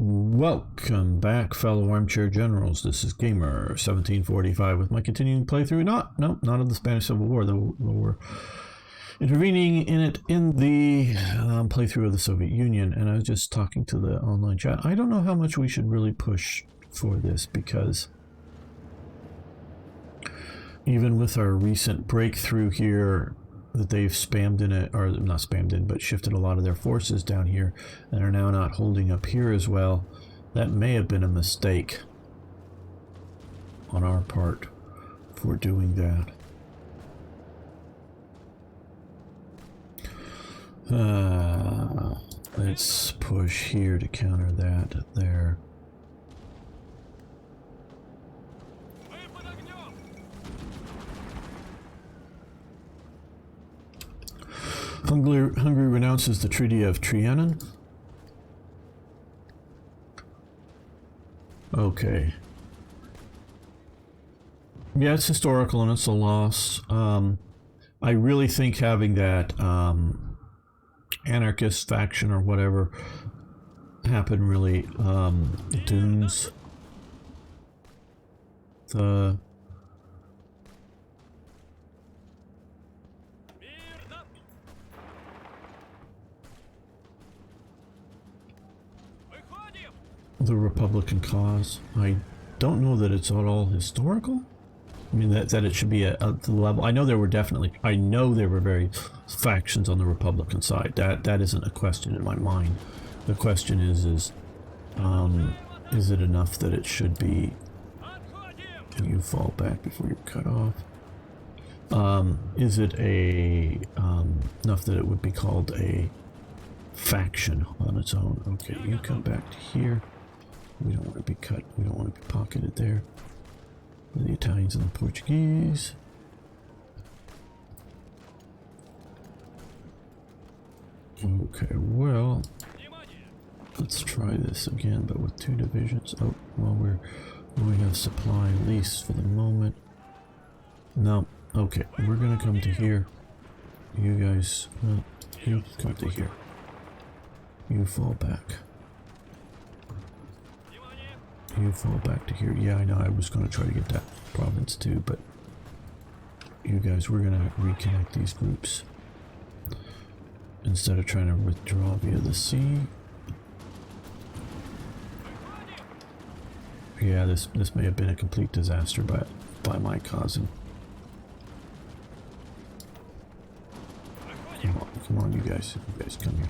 Welcome back, fellow armchair generals. This is Gamer 1745 with my continuing playthrough. Not of the Spanish Civil War, though we're intervening in it in the playthrough of the Soviet Union. And I was just talking to the online chat. I don't know how much we should really push for this, because even with our recent breakthrough here, that they've spammed in it, or not spammed in, but shifted a lot of their forces down here and are now not holding up here as well. That may have been a mistake on our part for doing that. Let's push here to counter that there. Hungary renounces the Treaty of Trianon. Okay. Yeah, it's historical and it's a loss. I really think having that anarchist faction or whatever happen really dooms the Republican cause. I don't know that it's at all historical. I mean, that it should be at the level. I know there were very factions on the Republican side. That isn't a question in my mind. The question is it enough that it should be? Can you fall back before you're cut off? Is it enough that it would be called a faction on its own? Okay, you come back to here. We don't want to be cut. We don't want to be pocketed there. For the Italians and the Portuguese. Okay, well, let's try this again, but with 2 divisions. Oh, well, we have supply, at least for the moment. No, okay, we're gonna come to here. You guys, you come to here. You fall back. You fall back to here. Yeah, I know, I was going to try to get that province too, but you guys, we're going to reconnect these groups instead of trying to withdraw via the sea. Yeah, this may have been a complete disaster by my causing. Come on, you guys come here.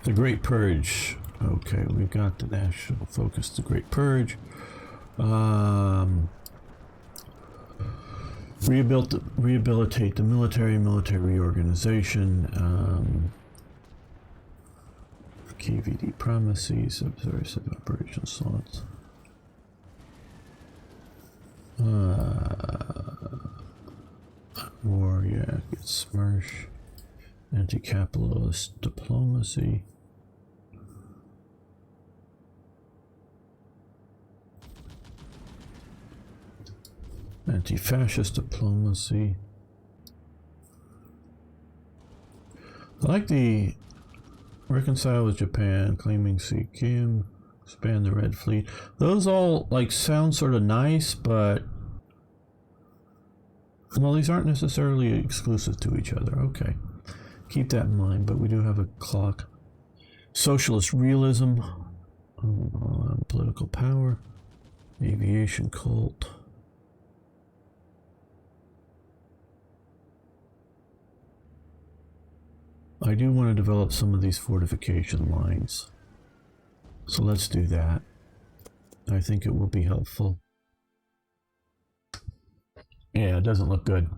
The Great Purge. Okay, we've got the national focus, the Great Purge. Rehabilitate the military reorganization. KVD premises, observers of operational slots. War, yeah, get SMERSH. Anti-capitalist diplomacy. Anti-fascist diplomacy. I like the reconcile with Japan, claiming Sikkim, expand the Red Fleet. Those all like sound sort of nice, but well, these aren't necessarily exclusive to each other. Okay, keep that in mind. But we do have a clock. Socialist realism, political power, aviation cult. I do want to develop some of these fortification lines, so let's do that. I think it will be helpful. Yeah, it doesn't look good,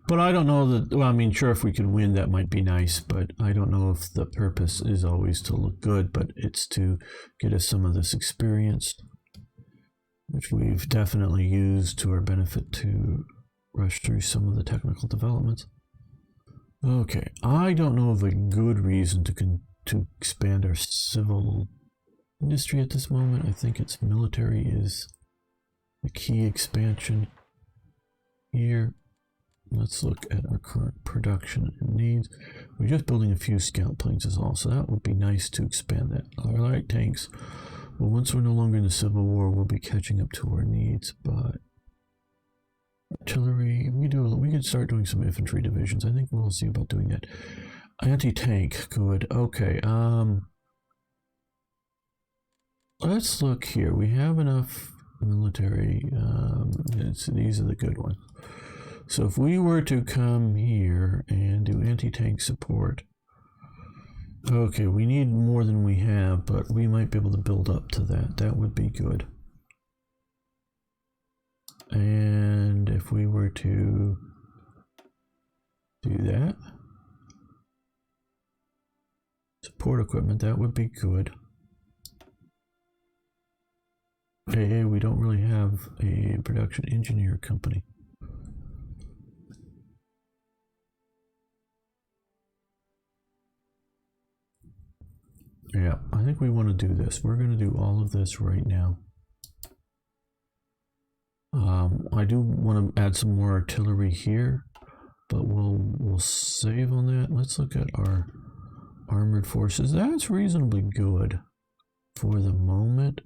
but I don't know that. Well, I mean, sure, if we could win, that might be nice, but I don't know if the purpose is always to look good, but it's to get us some of this experience, which we've definitely used to our benefit to rush through some of the technical developments. Okay, I don't know of a good reason to expand our civil industry at this moment. I think its military is the key expansion. here. Let's look at our current production and needs. We're just building a few scout planes is all, so that would be nice to expand that. Our light tanks, well, once we're no longer in the Civil War, we'll be catching up to our needs, but artillery, we could start doing some infantry divisions. I think we'll see about doing that. Anti-tank, good. Okay, let's look here. We have enough military. These are the good ones. So if we were to come here and do anti-tank support, okay, we need more than we have, but we might be able to build up to that. That would be good. And if we were to do that, support equipment, that would be good. Hey, we don't really have a production engineer company. Yeah, I think we want to do this. We're going to do all of this right now. I do want to add some more artillery here, but we'll save on that. Let's look at our armored forces. That's reasonably good for the moment.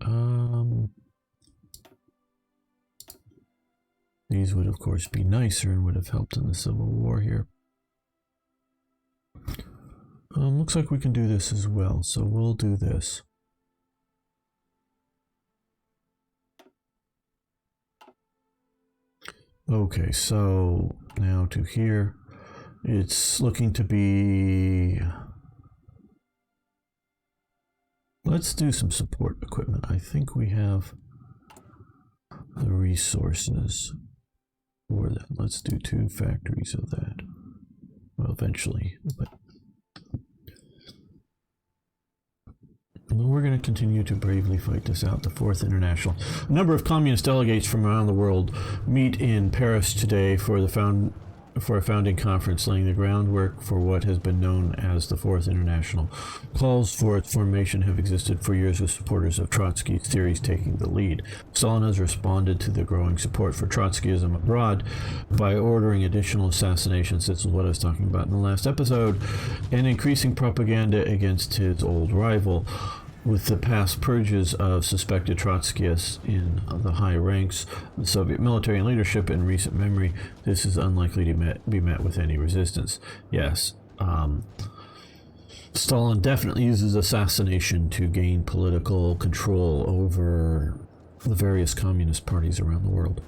These would, of course, be nicer and would have helped in the Civil War here. Looks like we can do this as well, so we'll do this. Okay, so now to here, it's looking to be... Let's do some support equipment. I think we have the resources for that. Let's do 2 factories of that. Well, eventually, but... We're going to continue to bravely fight this out. The Fourth International. A number of communist delegates from around the world meet in Paris today for a founding conference, laying the groundwork for what has been known as the Fourth International. Calls for its formation have existed for years, with supporters of Trotsky's theories taking the lead. Stalin has responded to the growing support for Trotskyism abroad by ordering additional assassinations. This is what I was talking about in the last episode, and increasing propaganda against his old rival. With the past purges of suspected Trotskyists in the high ranks of the Soviet military and leadership in recent memory, this is unlikely to be met with any resistance. Yes, Stalin definitely uses assassination to gain political control over the various communist parties around the world.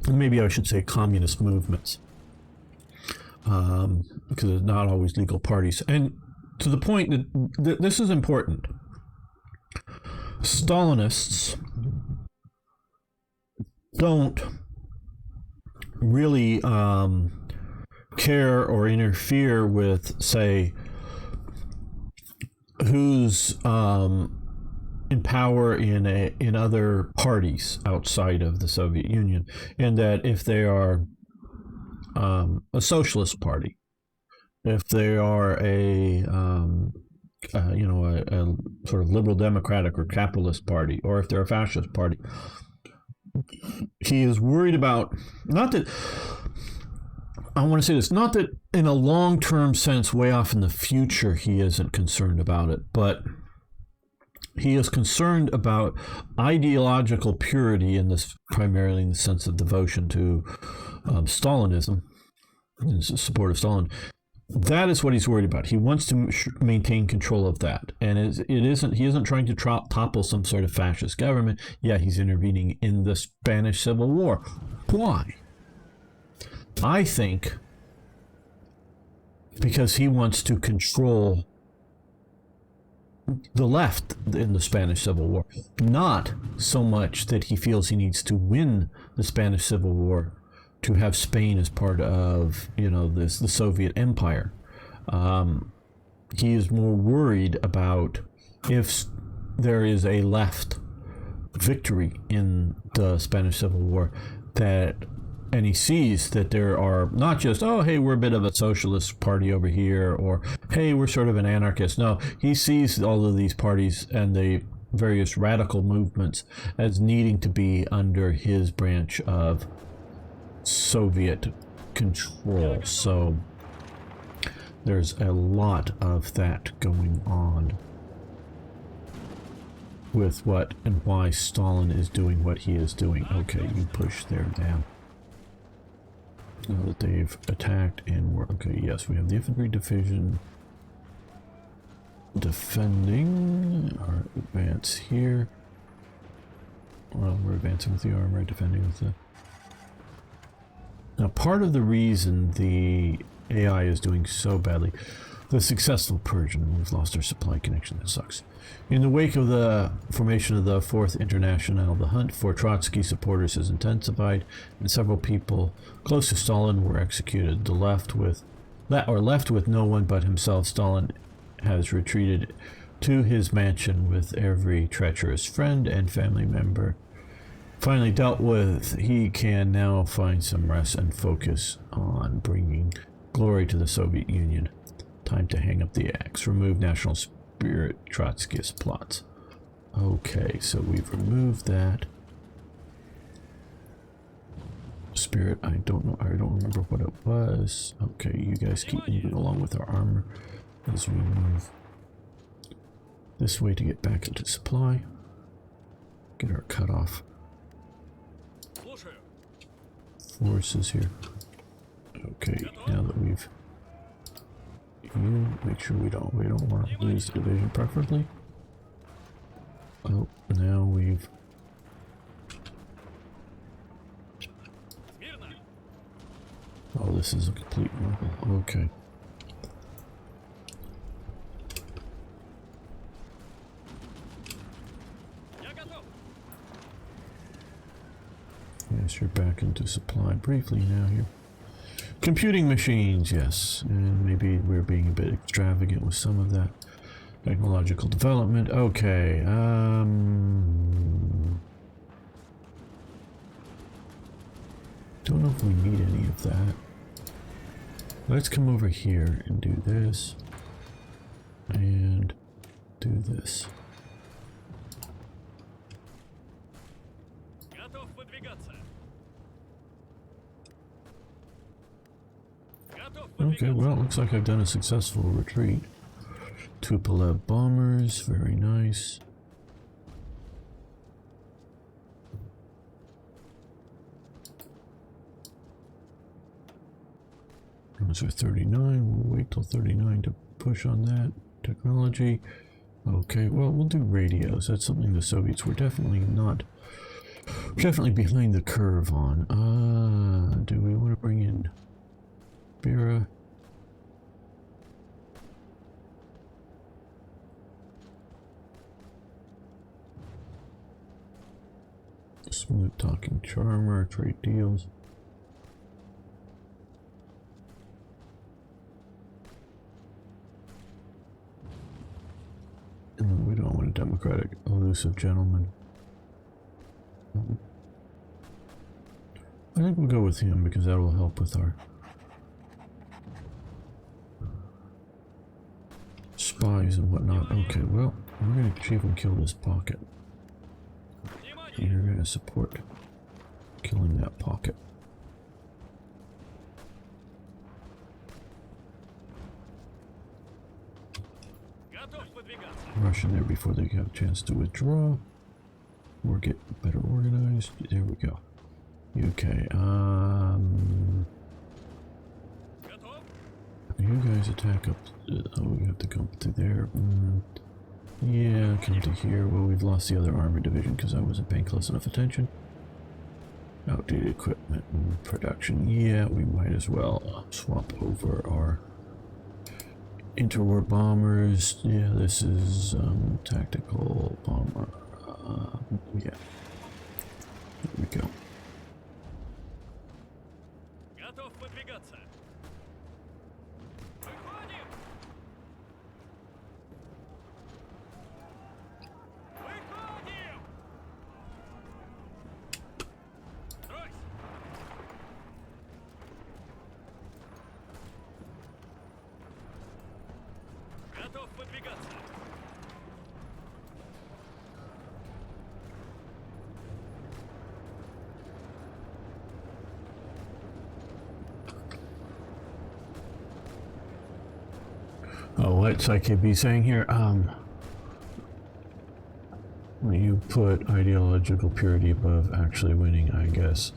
And maybe I should say communist movements. Because they're not always legal parties. And to the point that this is important. Stalinists don't really care or interfere with, say, who's in power in other parties outside of the Soviet Union, and that if they are a socialist party, if they are a sort of liberal democratic or capitalist party, or if they're a fascist party, he is worried about, not that, I want to say this, not that in a long-term sense, way off in the future, he isn't concerned about it, but he is concerned about ideological purity, in this primarily in the sense of devotion to Stalinism, in support of Stalin. That is what he's worried about. He wants to maintain control of that, and he isn't trying to topple some sort of fascist government. Yeah, he's intervening in the Spanish Civil War. Why? I think because he wants to control the left in the Spanish Civil War, not so much that he feels he needs to win the Spanish Civil War to have Spain as part of, the Soviet Empire. He is more worried about if there is a left victory in the Spanish Civil War, and he sees that there are not just, oh, hey, we're a bit of a socialist party over here, or hey, we're sort of an anarchist. No, he sees all of these parties and various radical movements as needing to be under his branch of Soviet control. So there's a lot of that going on with what and why Stalin is doing what he is doing. Okay, you push there down. Now that they've attacked and we're okay, yes, we have the infantry division defending our advance here. Well, we're advancing with the armor, defending with the... Now, part of the reason the AI is doing so badly, the successful Persian, we've lost our supply connection, that sucks. In the wake of the formation of the Fourth International, the hunt for Trotsky supporters has intensified, and several people close to Stalin were executed. Left with no one but himself, Stalin has retreated to his mansion with every treacherous friend and family member finally dealt with. He can now find some rest and focus on bringing glory to the Soviet Union. Time to hang up the axe. Remove national spirit Trotskyist plots. Okay, so we've removed that. Spirit, I don't remember what it was. Okay, you guys keep moving along with our armor as we move this way to get back into supply. Get our cutoff forces here. Okay, now that we've make sure we don't want to lose the division preferably. Oh, now we've oh, this is a complete marvel. Okay. Yes, you're back into supply briefly now here. Computing machines, yes, and maybe we're being a bit extravagant with some of that technological development. Okay, don't know if we need any of that. Let's come over here and do this and do this. Okay, well, it looks like I've done a successful retreat. Tupolev bombers, very nice. Those are 39. We'll wait till 39 to push on that technology. Okay, well, we'll do radios. That's something the Soviets were definitely behind the curve on. Do we want to bring in Bira? Smooth talking charmer, trade deals. We don't want a democratic, elusive gentleman. I think we'll go with him because that will help with our spies and whatnot. Okay, well, we're going to see if we can kill this pocket. You're going to support killing that pocket. Rush in there before they have a chance to withdraw or get better organized. There we go. Okay, you guys attack up. Oh, we have to come through there. Yeah, come to here. Well, we've lost the other armor division because I wasn't paying close enough attention. Outdated equipment and production. Yeah, we might as well swap over our interwar bombers. Yeah, this is tactical bomber. Yeah, here we go. Oh, what's IKB saying here? You put ideological purity above actually winning, I guess.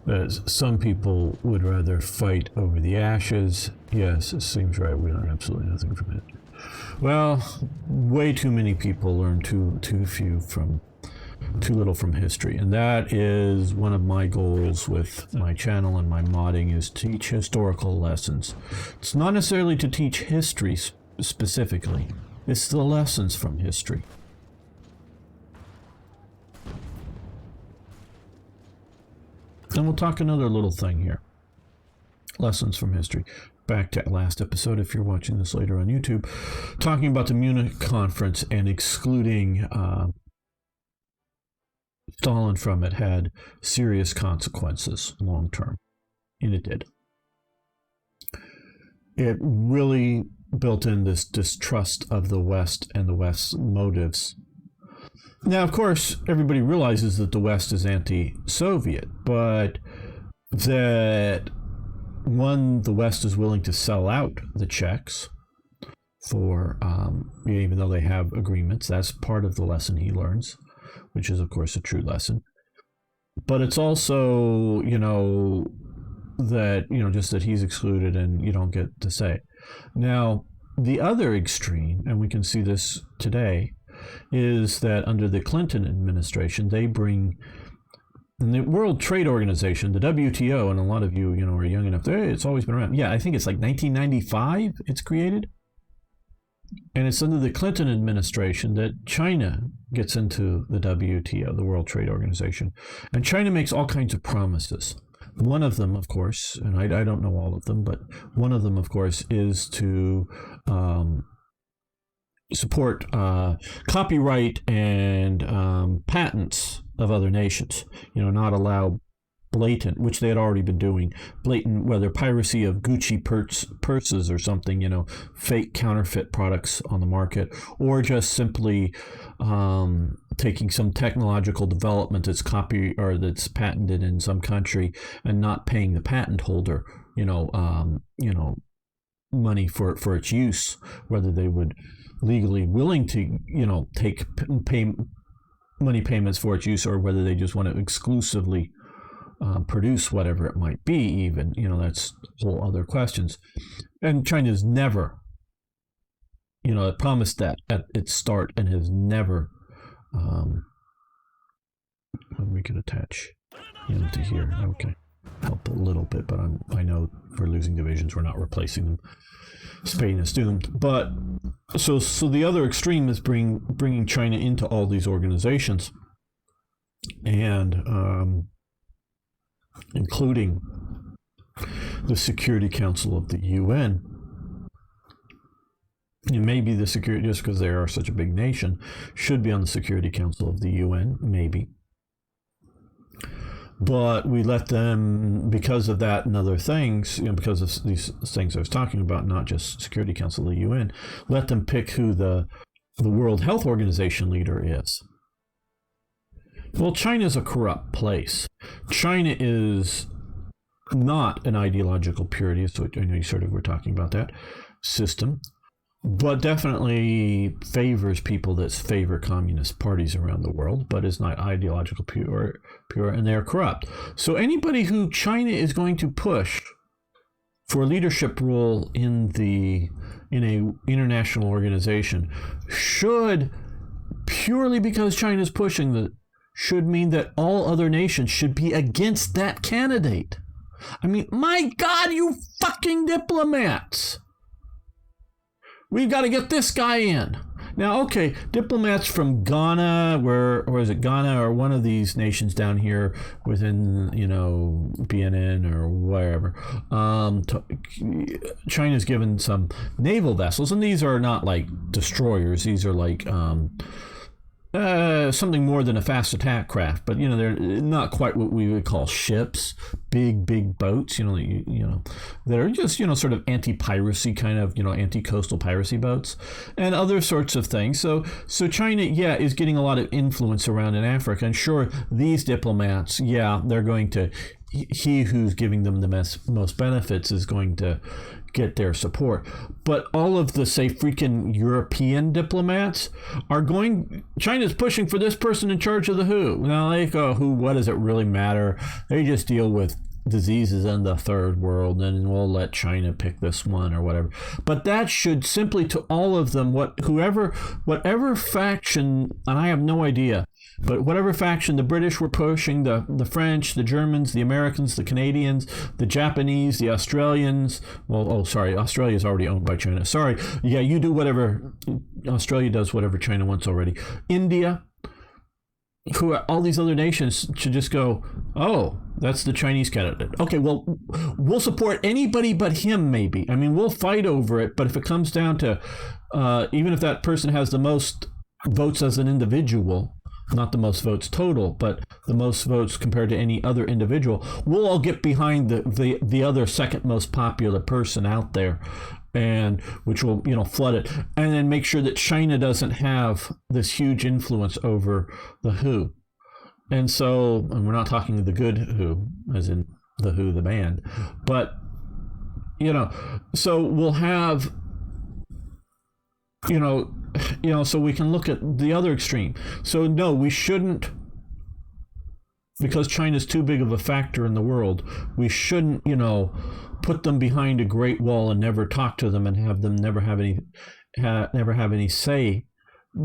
As some people would rather fight over the ashes. Yes, it seems right. We learn absolutely nothing from it. Well, way too many people learn too little from history, and that is one of my goals with my channel and my modding, is teach historical lessons. It's not necessarily to teach history specifically, it's the lessons from history. And we'll talk another little thing here. Lessons from history. Back to last episode, if you're watching this later on YouTube, talking about the Munich conference and excluding Stalin from it had serious consequences long term. And it did. It really built in this distrust of the West and the West's motives. Now, of course, everybody realizes that the West is anti-Soviet, but that one, the West is willing to sell out the Czechs for, even though they have agreements. That's part of the lesson he learns, which is, of course, a true lesson. But it's also, that, just that he's excluded and you don't get to say. Now, the other extreme, and we can see this today, is that under the Clinton administration, they bring in the World Trade Organization, the WTO, and a lot of you, are young enough. It's always been around. Yeah, I think it's like 1995 it's created. And it's under the Clinton administration that China gets into the WTO, the World Trade Organization. And China makes all kinds of promises. One of them, of course, and I don't know all of them, but one of them, of course, is to support copyright and patents of other nations. Not allow blatant, which they had already been doing, blatant, whether piracy of Gucci purses or something, fake counterfeit products on the market, or just simply taking some technological development that's that's patented in some country and not paying the patent holder, money for its use, whether they would legally willing to, pay money payments for its use, or whether they just want to exclusively produce whatever it might be, even, that's whole other questions. And China's never, it promised that at its start and has never, we can attach to here. Okay, help a little bit, but I know for losing divisions, we're not replacing them. Spain is doomed. But so the other extreme is bringing China into all these organizations, and including the Security Council of the UN. And maybe the security, just because they are such a big nation, should be on the Security Council of the UN, maybe. But we let them, because of that and other things, because of these things I was talking about, not just Security Council of the UN, let them pick who the World Health Organization leader is. Well, China is a corrupt place. China is not an ideological purity, so I know you sort of were talking about that system, but definitely favors people that favor communist parties around the world, but is not ideological pure, and they're corrupt. So anybody who China is going to push for a leadership role in a international organization should, purely because China is pushing should mean that all other nations should be against that candidate. I mean, my God, you fucking diplomats! We've got to get this guy in. Now, okay, diplomats from Ghana, or is it Ghana, or one of these nations down here within, BNN or wherever. China's given some naval vessels, and these are not like destroyers. These are like something more than a fast attack craft, but they're not quite what we would call ships, big boats, that are just sort of anti-piracy kind of anti-coastal piracy boats and other sorts of things. So China, is getting a lot of influence around in Africa, and sure, these diplomats, they're going to, he who's giving them the most benefits is going to get their support. But all of the, say, freaking European diplomats are going, China's pushing for this person in charge of the WHO. Now, they go, who, what does it really matter? They just deal with diseases in the third world, and we'll let China pick this one or whatever. But that should simply, to all of them, whatever faction, and I have no idea, but whatever faction the British were pushing, the French, the Germans, the Americans, the Canadians, the Japanese, the Australians, Australia's already owned by China. Sorry, yeah, you do whatever, Australia does whatever China wants already. India, who all these other nations should just go, oh, that's the Chinese candidate. Okay, well, we'll support anybody but him, maybe. I mean, we'll fight over it, but if it comes down to, even if that person has the most votes as an individual, not the most votes total, but the most votes compared to any other individual, we'll all get behind the other second most popular person out there, and which will, flood it, and then make sure that China doesn't have this huge influence over the WHO. And so, and we're not talking the good WHO, as in the WHO, the band, but so we'll have, so we can look at the other extreme. So no, we shouldn't, because China's too big of a factor in the world, we shouldn't, put them behind a great wall and never talk to them and have them never have any say,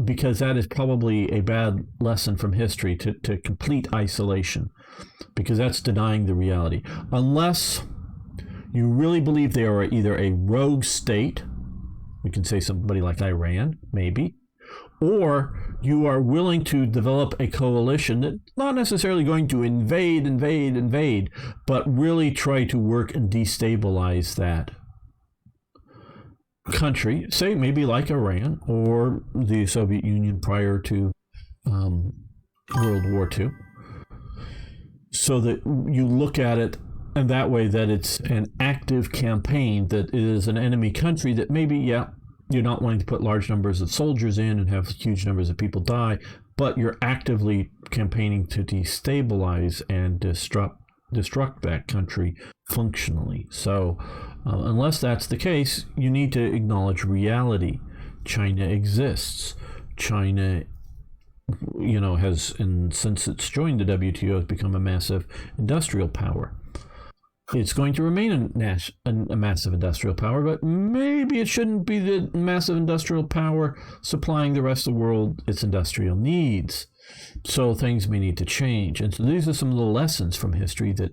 because that is probably a bad lesson from history, to complete isolation, because that's denying the reality. Unless you really believe they are either a rogue state, we can say somebody like Iran, maybe, or you are willing to develop a coalition that's not necessarily going to invade, but really try to work and destabilize that country, say maybe like Iran or the Soviet Union prior to World War II, so that you look at it and that way that it's an active campaign that is an enemy country that maybe, yeah, you're not wanting to put large numbers of soldiers in and have huge numbers of people die, but you're actively campaigning to destabilize and destruct that country functionally. So unless that's the case, you need to acknowledge reality. China exists. China, has, and since it's joined the WTO, has become a massive industrial power. It's going to remain a massive industrial power, but maybe it shouldn't be the massive industrial power supplying the rest of the world its industrial needs. So things may need to change. And so these are some little lessons from history that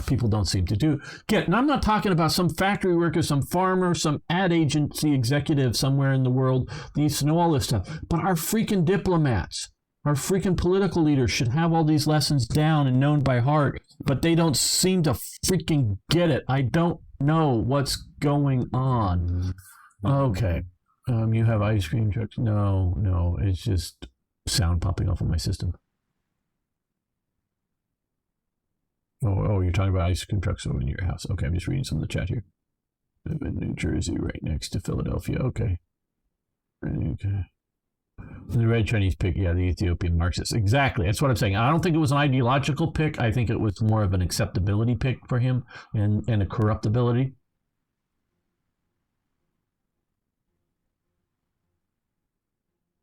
people don't seem to get. And I'm not talking about some factory worker, some farmer, some ad agency executive somewhere in the world that needs to know all this stuff. But our freaking diplomats, our freaking political leaders should have all these lessons down and known by heart, but they don't seem to freaking get it. I don't know what's going on. Okay. You have ice cream trucks? No, it's just sound popping off of my system. Oh, you're talking about ice cream trucks over in your house. Okay, I'm just reading some of the chat here. Live in New Jersey, right next to Philadelphia. Okay. The red Chinese pick, yeah, the Ethiopian Marxists. Exactly. That's what I'm saying. I don't think it was an ideological pick. I think it was more of an acceptability pick for him and a corruptibility.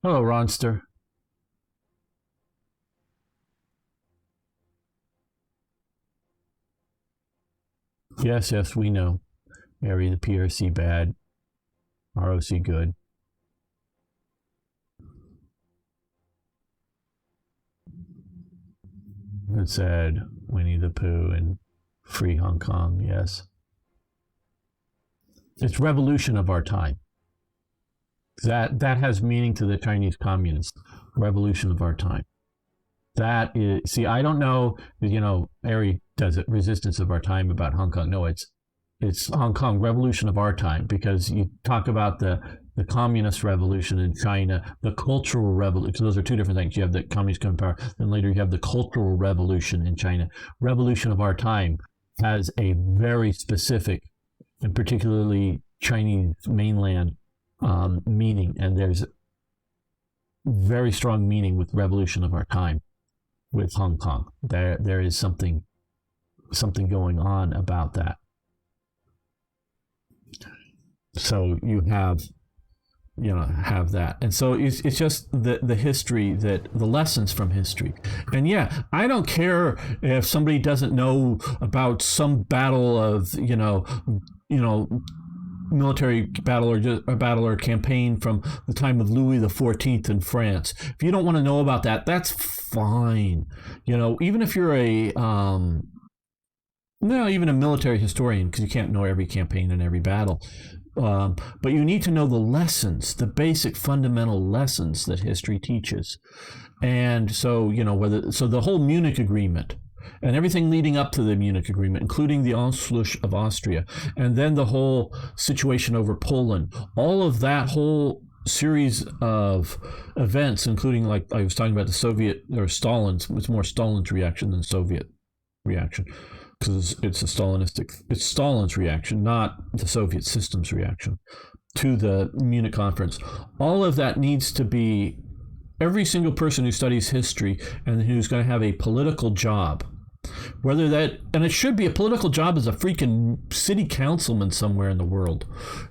Hello, Ronster. Yes, we know. Mary, the PRC bad. ROC good. It said Winnie the Pooh and Free Hong Kong, yes. It's revolution of our time. That has meaning to the Chinese communists. Revolution of our time. That is, see, I don't know, Ari does it, resistance of our time about Hong Kong. No, it's Hong Kong, revolution of our time, because you talk about the communist revolution in China, the cultural revolution. Those are two different things. You have the communist coming power, then later you have the cultural revolution in China. Revolution of our time has a very specific and particularly Chinese mainland meaning, and there's very strong meaning with revolution of our time with Hong Kong. There is something going on about that. So you have, have that. And so it's just the history, that the lessons from history. And yeah, I don't care if somebody doesn't know about some battle of, military battle, or just a battle or campaign from the time of Louis XIV in France. If you don't want to know about that, that's fine. Even if you're even a military historian, because you can't know every campaign and every battle. But you need to know the lessons, the basic fundamental lessons that history teaches. And so, the whole Munich Agreement and everything leading up to the Munich Agreement, including the Anschluss of Austria, and then the whole situation over Poland, all of that whole series of events, including, like I was talking about, the Soviet or Stalin's, it's more Stalin's reaction than Soviet reaction, because it's Stalin's reaction, not the Soviet system's reaction to the Munich conference. All of that needs to be, every single person who studies history and who's going to have a political job, whether that, and it should be a political job as a freaking city councilman somewhere in the world,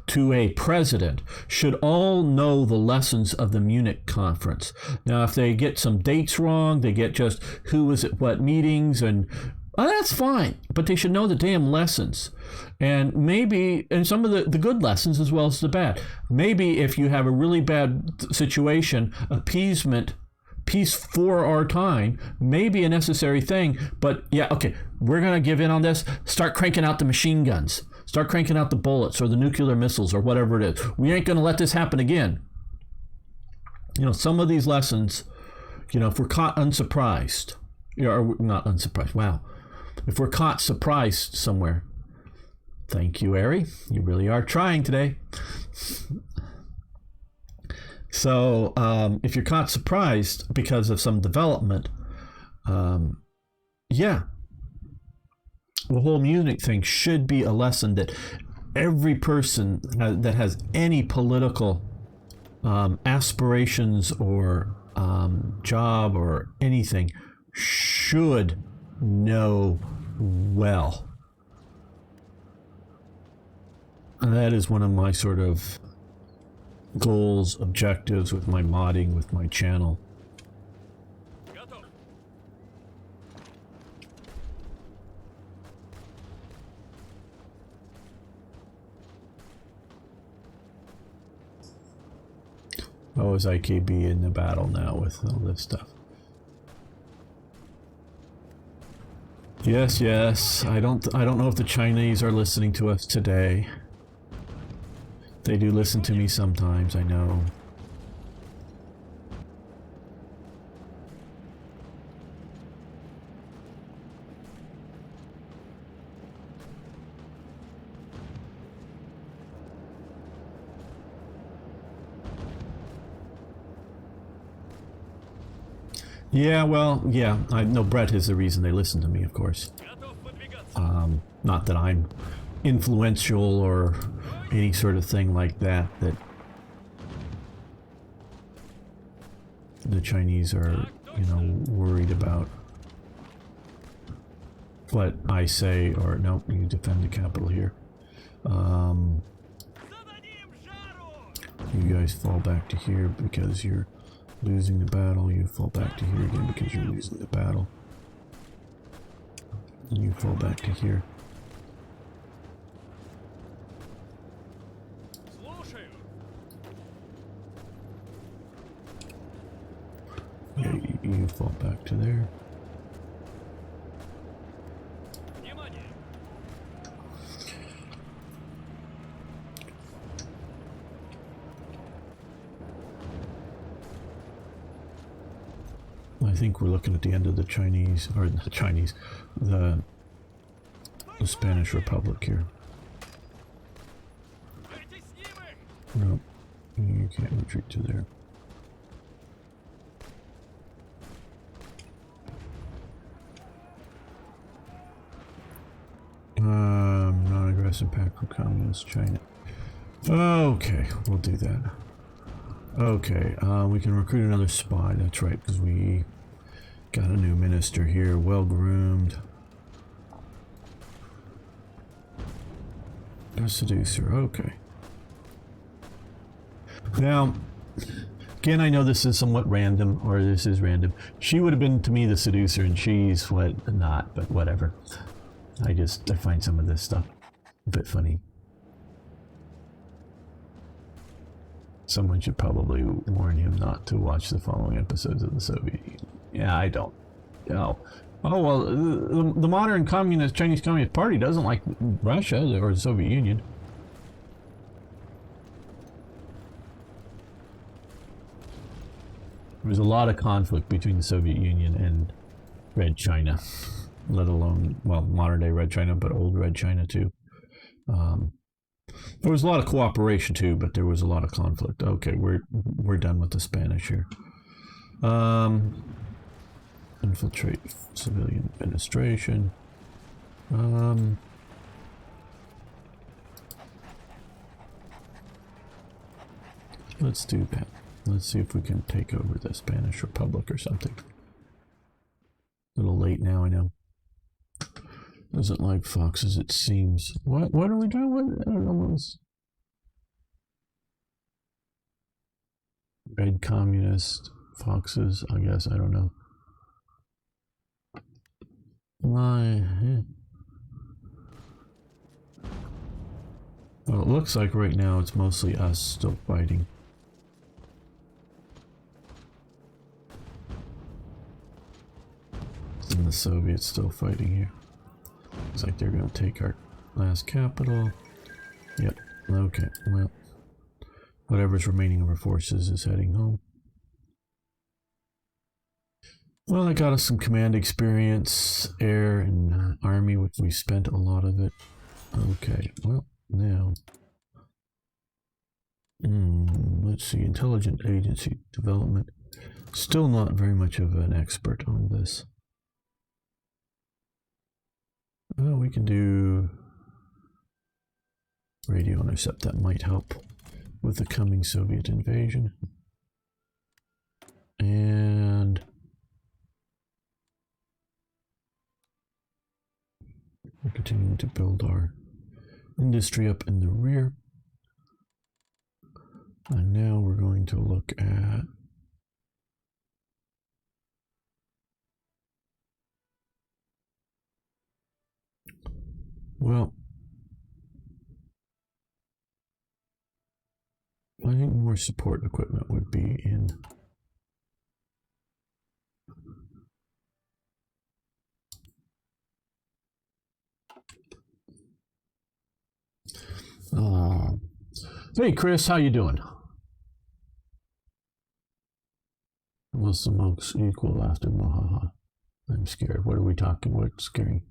to a president, should all know the lessons of the Munich conference. Now, if they get some dates wrong, they get just who was at what meetings, and that's fine, but they should know the damn lessons. And maybe, and some of the good lessons as well as the bad. Maybe if you have a really bad situation, appeasement, peace for our time, may be a necessary thing. But yeah, okay, we're going to give in on this. Start cranking out the machine guns. Start cranking out the bullets or the nuclear missiles or whatever it is. We ain't going to let this happen again. Some of these lessons, if we're caught unsurprised, or not unsurprised, wow. If we're caught surprised somewhere, thank you, Ari. You really are trying today. So if you're caught surprised because of some development, yeah, the whole Munich thing should be a lesson that every person that has any political aspirations or job or anything should know well. And that is one of my sort of goals, objectives with my modding, with my channel. Oh, is IKB in the battle now with all this stuff? Yes. I don't know if the Chinese are listening to us today. They do listen to me sometimes, I know. Yeah, well, yeah, I know Brett is the reason they listen to me, of course. Not that I'm influential or any sort of thing like that the Chinese are, worried about what I say, or no, you defend the capital here. You guys fall back to here because you're losing the battle. You fall back to here again because you're losing the battle. And you fall back to here. Yeah, you fall back to there. I think we're looking at the end of the Chinese, or the Chinese, the Spanish Republic here. No, you can't retreat to there. Non-aggressive pact for Communist China. Okay, we'll do that. Okay, we can recruit another spy. That's right, because we got a new minister here, well groomed. A seducer. Okay. Now, again, I know this is somewhat random, or this is random. She would have been to me the seducer, and she's what not, but whatever. I find some of this stuff a bit funny. Someone should probably warn him not to watch the following episodes of the Soviet Union. Yeah, I don't. No. Oh, well, the modern Chinese Communist Party doesn't like Russia or the Soviet Union. There was a lot of conflict between the Soviet Union and Red China, let alone, well, modern day Red China, but old Red China too. There was a lot of cooperation too, but there was a lot of conflict. Okay, we're done with the Spanish here. Infiltrate civilian administration. Let's do that. Let's see if we can take over the Spanish Republic or something. A little late now, I know. Doesn't like foxes, it seems. What are we doing with it? I don't know what was. Red communist foxes, I guess, I don't know. Well, it looks like right now it's mostly us still fighting. And the Soviets still fighting here. Looks like they're going to take our last capital. Yep. Okay. Well, whatever's remaining of our forces is heading home. Well, I got us some command experience, air and army, which we spent a lot of it. Okay. Well, now. Let's see. Intelligent agency development. Still not very much of an expert on this. Well, we can do radio intercept. That might help with the coming Soviet invasion. And we're continuing to build our industry up in the rear. And now we're going to look at well, I think more support equipment would be in hey Chris, how you doing? Was the most equal after Mohaha? I'm scared. What are we talking about? Scary.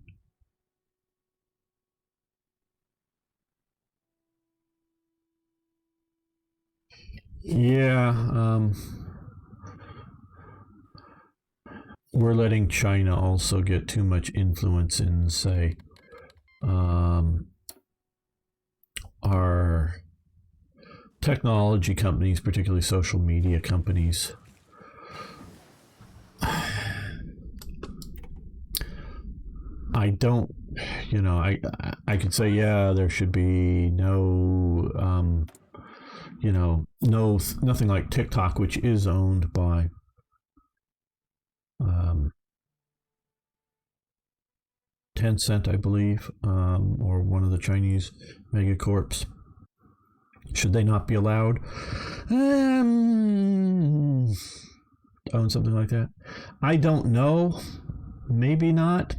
Yeah, we're letting China also get too much influence in, say, our technology companies, particularly social media companies. I don't, I could say, yeah, there should be no, nothing like TikTok, which is owned by Tencent, I believe, or one of the Chinese megacorps. Should they not be allowed own something like that? I don't know. Maybe not.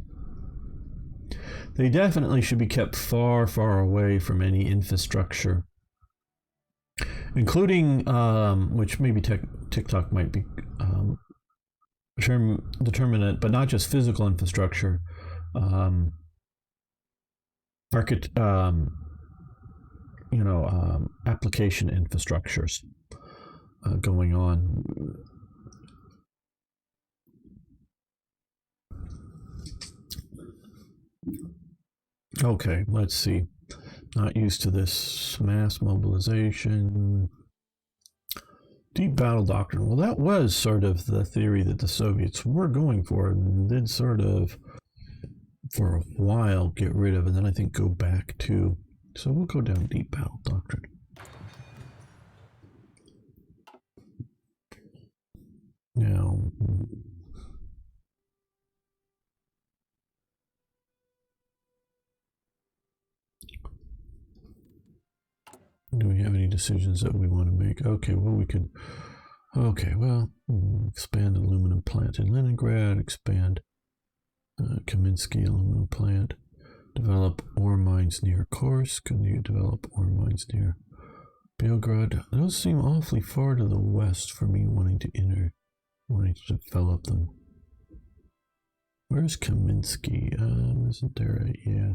They definitely should be kept far, far away from any infrastructure, including, which maybe TikTok might be determinate, but not just physical infrastructure, application infrastructures going on. Okay, let's see. Not used to this mass mobilization. Deep battle doctrine. Well, that was sort of the theory that the Soviets were going for and did sort of, for a while, get rid of, and then I think go back to. So we'll go down deep battle doctrine. Now, do we have any decisions that we want to make? Okay, well, we could. Okay, well, expand aluminum plant in Leningrad, expand Kaminsky aluminum plant, develop ore mines near Kursk, can you develop ore mines near Belgrade? Those seem awfully far to the west for me wanting to develop them. Where's Kaminsky? Isn't there a, yeah.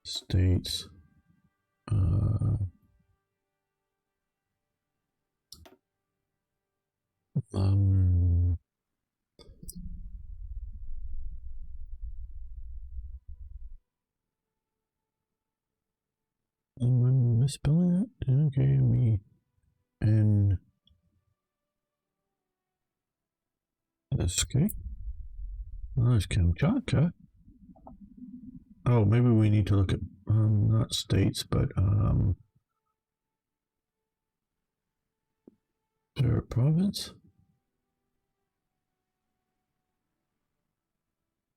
States. Am I misspelling it? Okay, me and okay. Well, there's Kamchatka. Oh, maybe we need to look at not states, but is there a province?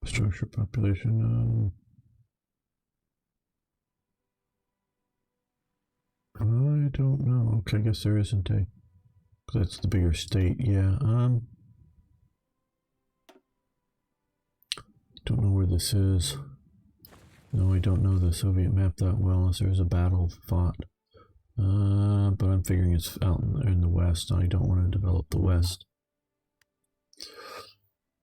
Structure, population. I don't know. Okay, I guess there isn't a. That's the bigger state. Yeah. Don't know where this is. No, I don't know the Soviet map that well unless there's a battle fought. But I'm figuring it's out in the west. I don't want to develop the west.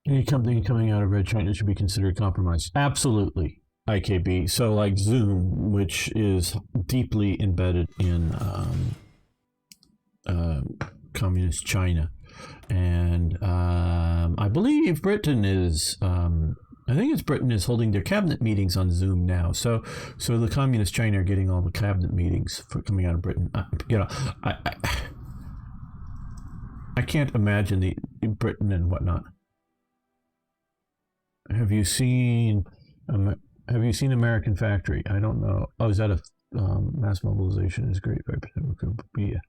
Any company coming out of Red China should be considered compromised. Absolutely. IKB. So like Zoom, which is deeply embedded in communist China. And I believe Britain is... I think it's Britain is holding their cabinet meetings on Zoom now. So the communist China are getting all the cabinet meetings for coming out of Britain. I can't imagine the Britain and whatnot. Have you seen American Factory? I don't know. Oh, is that a mass mobilization is great? Yeah.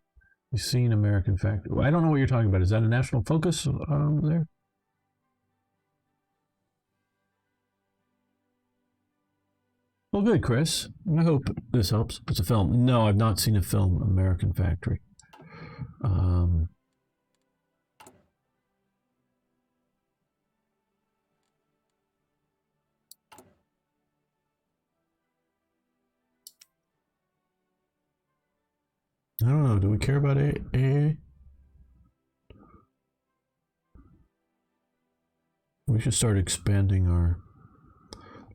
You've seen American Factory? I don't know what you're talking about. Is that a national focus there? Well, good, Chris. I hope this helps. It's a film. No, I've not seen a film, American Factory. I don't know. Do we care about AA? We should start expanding our...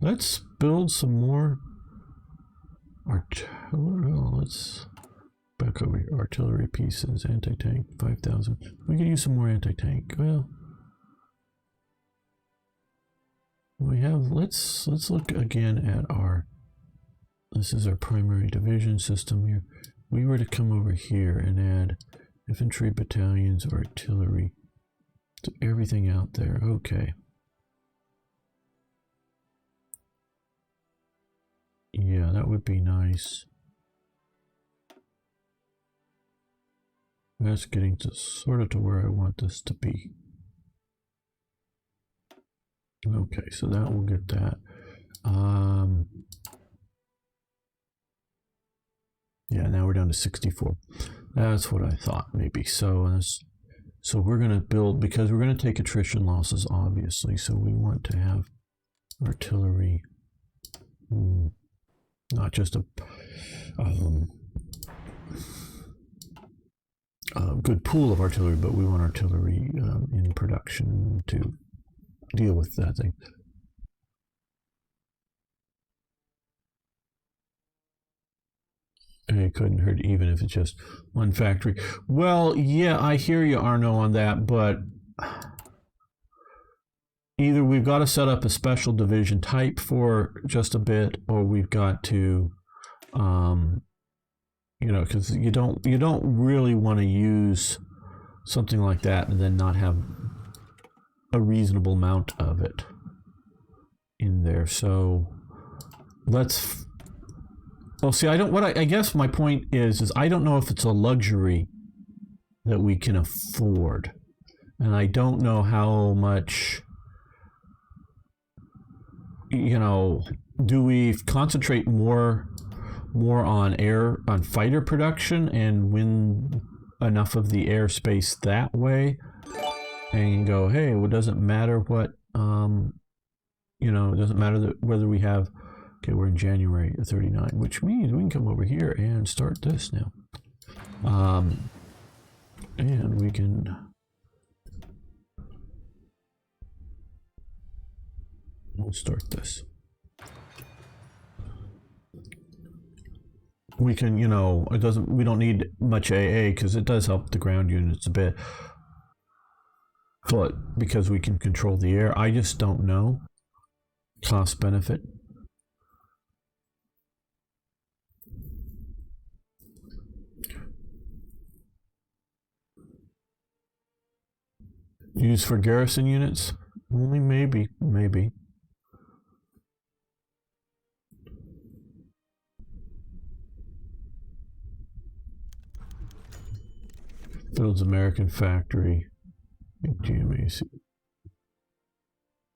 Let's build some more artillery. Let's back over here. Artillery pieces, anti-tank, 5,000. We could use some more anti-tank. Well, we have. Let's look again at our. This is our primary division system here. We were to come over here and add infantry battalions or artillery to everything out there. Okay. Yeah, that would be nice. That's getting to sort of to where I want this to be. Okay, so that will get that. Yeah, now we're down to 64. That's what I thought, maybe. So we're going to build, because we're going to take attrition losses, obviously. So we want to have artillery, not just a good pool of artillery, but we want artillery in production to deal with that thing. It couldn't hurt even if it's just one factory. Well, yeah, I hear you, Arno, on that, but either we've got to set up a special division type for just a bit, or we've got to, because you don't really want to use something like that and then not have a reasonable amount of it in there. So let's. Well, see, I guess my point is I don't know if it's a luxury that we can afford. And I don't know how much, do we concentrate more on fighter production and win enough of the airspace that way, and go, hey, well, it doesn't matter what, it doesn't matter whether we have, okay, we're in January 39, which means we can come over here and start this now. And we can, we'll start this. We can, we don't need much AA because it does help the ground units a bit. But because we can control the air, I just don't know. Cost benefit. Used for garrison units? Only maybe. Builds American factory. GMAC.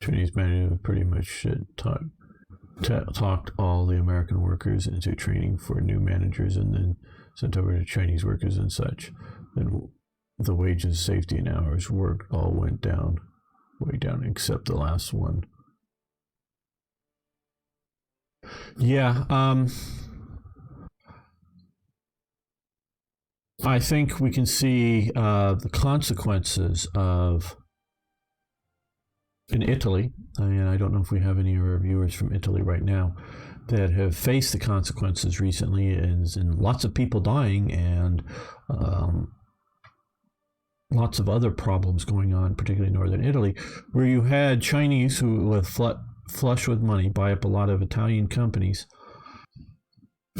Chinese managers pretty much talked all the American workers into training for new managers and then sent over to Chinese workers and such. Then the wages, safety, and hours worked all went down, way down, except the last one. Yeah, I think we can see the consequences of in Italy, and I don't know if we have any of our viewers from Italy right now that have faced the consequences recently, and lots of people dying and lots of other problems going on, particularly in northern Italy, where you had Chinese who were flush with money buy up a lot of Italian companies.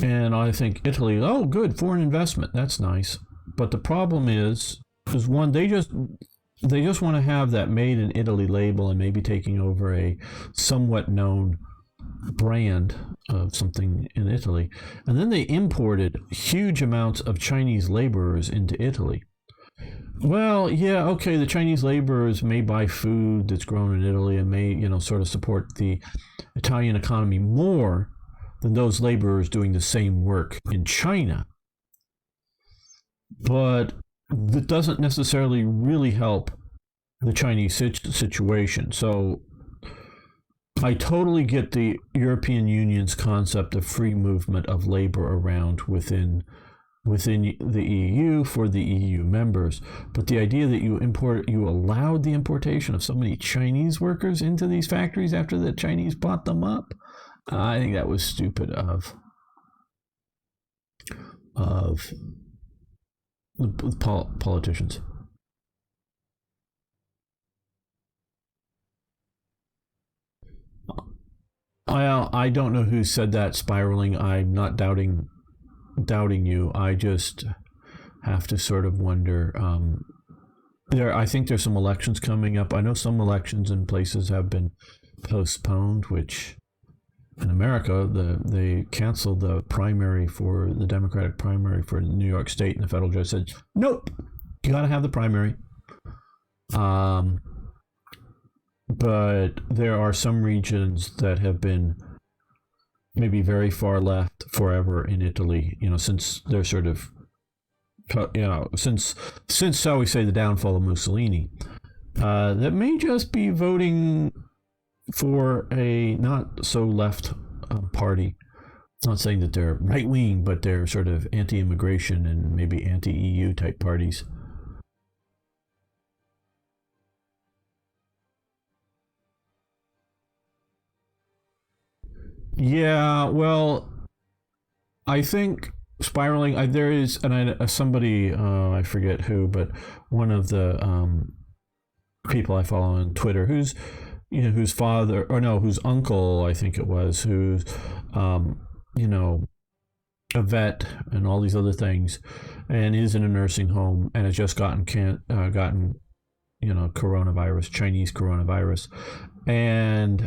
And I think Italy, oh, good, foreign investment, that's nice. But the problem is one, they just want to have that made in Italy label and maybe taking over a somewhat known brand of something in Italy. And then they imported huge amounts of Chinese laborers into Italy. Well, yeah, okay, the Chinese laborers may buy food that's grown in Italy and may, sort of support the Italian economy more than those laborers doing the same work in China. But that doesn't necessarily really help the Chinese situation. So I totally get the European Union's concept of free movement of labor around within the EU for the EU members, but the idea that you allowed the importation of so many Chinese workers into these factories after the Chinese bought them up, I think that was stupid of the politicians. I don't know who said that, spiraling. I'm not doubting you. I just have to sort of wonder. I think there's some elections coming up. I know some elections in places have been postponed, which in America, they canceled the primary for the Democratic primary for New York State, and the federal judge said, nope, you got to have the primary. But there are some regions that have been maybe very far left forever in Italy, since they're sort of, since shall we say, the downfall of Mussolini, that may just be voting for a not so left party. It's not saying that they're right wing, but they're sort of anti-immigration and maybe anti-EU type parties. Yeah, well, I think spiraling. There is, and somebody, I forget who, but one of the people I follow on Twitter, whose father, or no, whose uncle, I think it was, who's a vet and all these other things, and is in a nursing home and has just gotten coronavirus, Chinese coronavirus. And,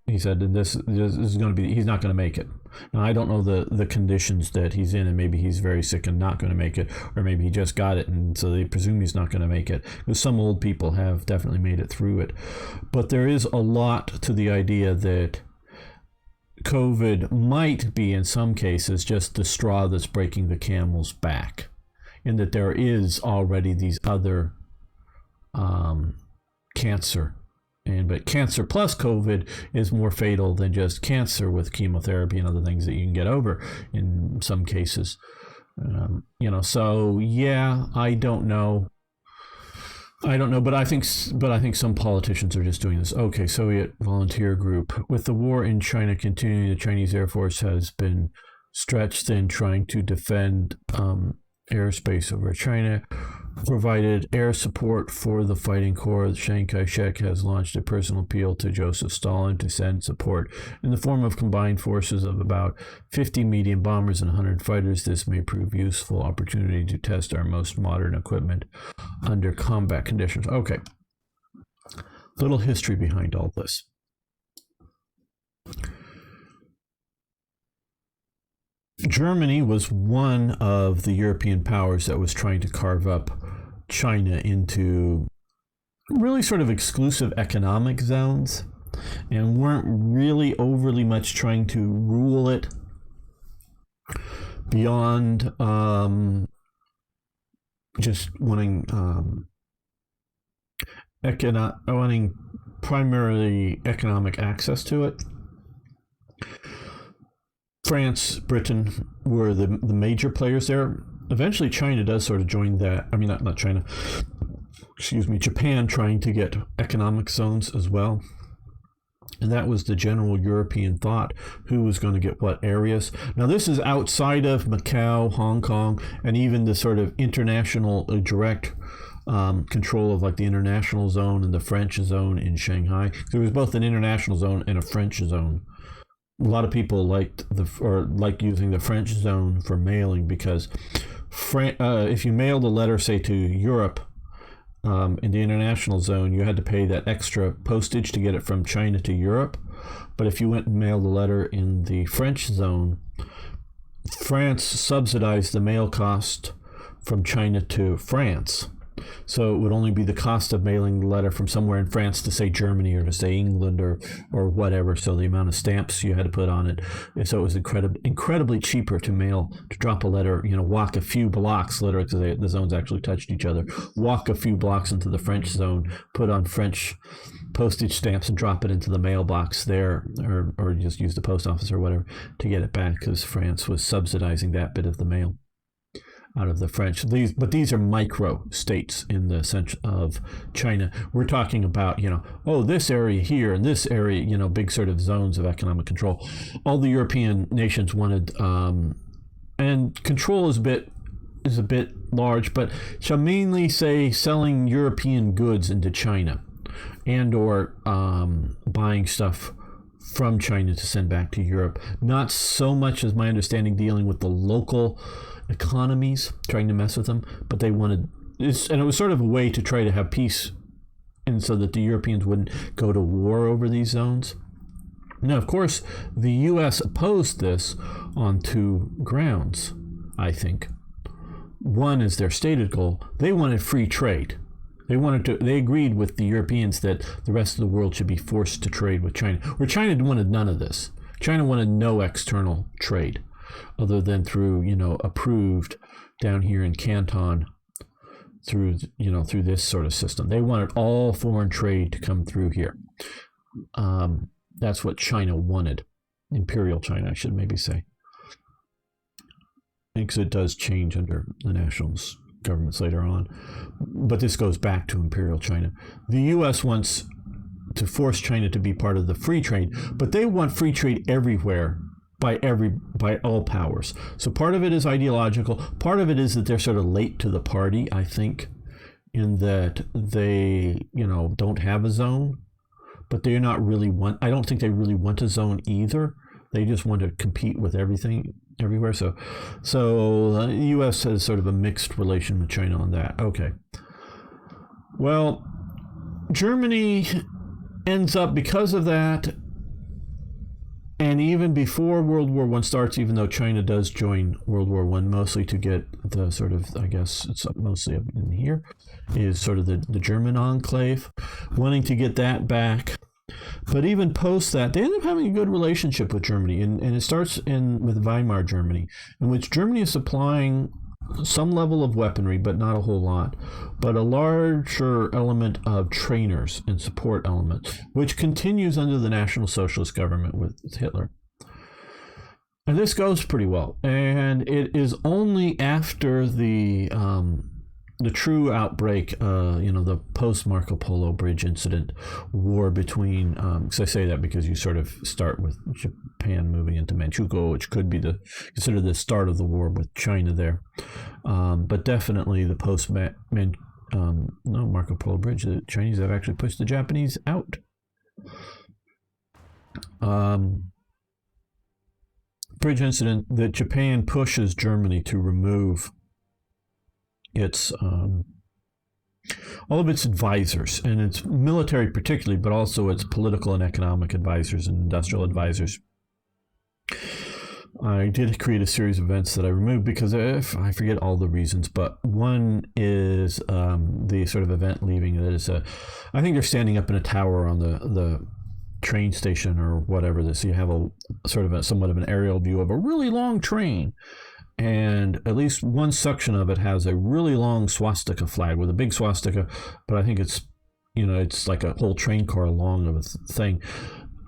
he said, and this is going to be, he's not going to make it. Now, I don't know the conditions that he's in, and maybe he's very sick and not going to make it, or maybe he just got it, and so they presume he's not going to make it. Because some old people have definitely made it through it. But there is a lot to the idea that COVID might be, in some cases, just the straw that's breaking the camel's back, in that there is already these other cancer. But cancer plus COVID is more fatal than just cancer with chemotherapy and other things that you can get over in some cases. So yeah, I don't know, but I think some politicians are just doing this. Okay, Soviet volunteer group. With the war in China continuing, the Chinese Air Force has been stretched thin trying to defend airspace over China, provided air support for the fighting corps. Chiang Kai-shek has launched a personal appeal to Joseph Stalin to send support in the form of combined forces of about 50 medium bombers and 100 fighters. This may prove useful opportunity to test our most modern equipment under combat conditions. Okay, little history behind all this. Germany was one of the European powers that was trying to carve up China into really sort of exclusive economic zones, and weren't really overly much trying to rule it beyond just wanting primarily economic access to it. France, Britain were the major players there. Eventually, China does sort of join that. I mean, not China. Excuse me, Japan trying to get economic zones as well. And that was the general European thought, who was going to get what areas. Now, this is outside of Macau, Hong Kong, and even the sort of international direct control of like the international zone and the French zone in Shanghai. There was both an international zone and a French zone. A lot of people liked using the French zone for mailing because if you mailed a letter, say, to Europe in the international zone, you had to pay that extra postage to get it from China to Europe. But if you went and mailed a letter in the French zone, France subsidized the mail cost from China to France. So it would only be the cost of mailing the letter from somewhere in France to, say, Germany or to, say, England or whatever. So the amount of stamps you had to put on it. And so it was incredibly cheaper to drop a letter, walk a few blocks, literally, because the zones actually touched each other, walk a few blocks into the French zone, put on French postage stamps and drop it into the mailbox there, or just use the post office or whatever to get it back, because France was subsidizing that bit of the mail out of the French. These are micro states in the sense of China. We're talking about, this area here and this area, big sort of zones of economic control. All the European nations wanted, and control is a bit large, but shall mainly say selling European goods into China and or buying stuff from China to send back to Europe. Not so much, as my understanding, dealing with the local economies, trying to mess with them, but they wanted this, and it was sort of a way to try to have peace, and so that the Europeans wouldn't go to war over these zones. Now, of course, the U.S. opposed this on two grounds, I think. One is their stated goal. They wanted free trade. They agreed with the Europeans that the rest of the world should be forced to trade with China, where China wanted none of this. China wanted no external trade, other than through, approved down here in Canton, through this sort of system. They wanted all foreign trade to come through here. That's what China wanted. Imperial China, I should maybe say. Because it does change under the nationalist governments later on. But this goes back to Imperial China. The U.S. wants to force China to be part of the free trade, but they want free trade everywhere, by all powers. So part of it is ideological. Part of it is that they're sort of late to the party, I think, in that they, don't have a zone, but they're not really I don't think they really want a zone either. They just want to compete with everything everywhere. So the U.S. has sort of a mixed relation with China on that. Okay. Well, Germany ends up, because of that, and even before World War I starts, even though China does join World War I, mostly to get the sort of, I guess it's mostly up in here, is sort of the German enclave, wanting to get that back. But even post that, they end up having a good relationship with Germany. And it starts with Weimar Germany, in which Germany is supplying some level of weaponry, but not a whole lot, but a larger element of trainers and support elements, which continues under the National Socialist government with Hitler. And this goes pretty well. And it is only after the true outbreak, the post-Marco Polo Bridge incident, war between, I say that because you sort of start with Japan moving into Manchukuo, which could be considered the start of the war with China there. But definitely the Marco Polo Bridge, the Chinese have actually pushed the Japanese out. Bridge incident that Japan pushes Germany to remove its all of its advisors, and its military particularly, but also its political and economic advisors and industrial advisors. I did create a series of events that I removed because I forget all the reasons, but one is the sort of event leaving that is I think they're standing up in a tower on the train station or whatever. So you have a sort of somewhat of an aerial view of a really long train. And at least one section of it has a really long swastika flag with a big swastika, but I think it's like a whole train car long of a thing,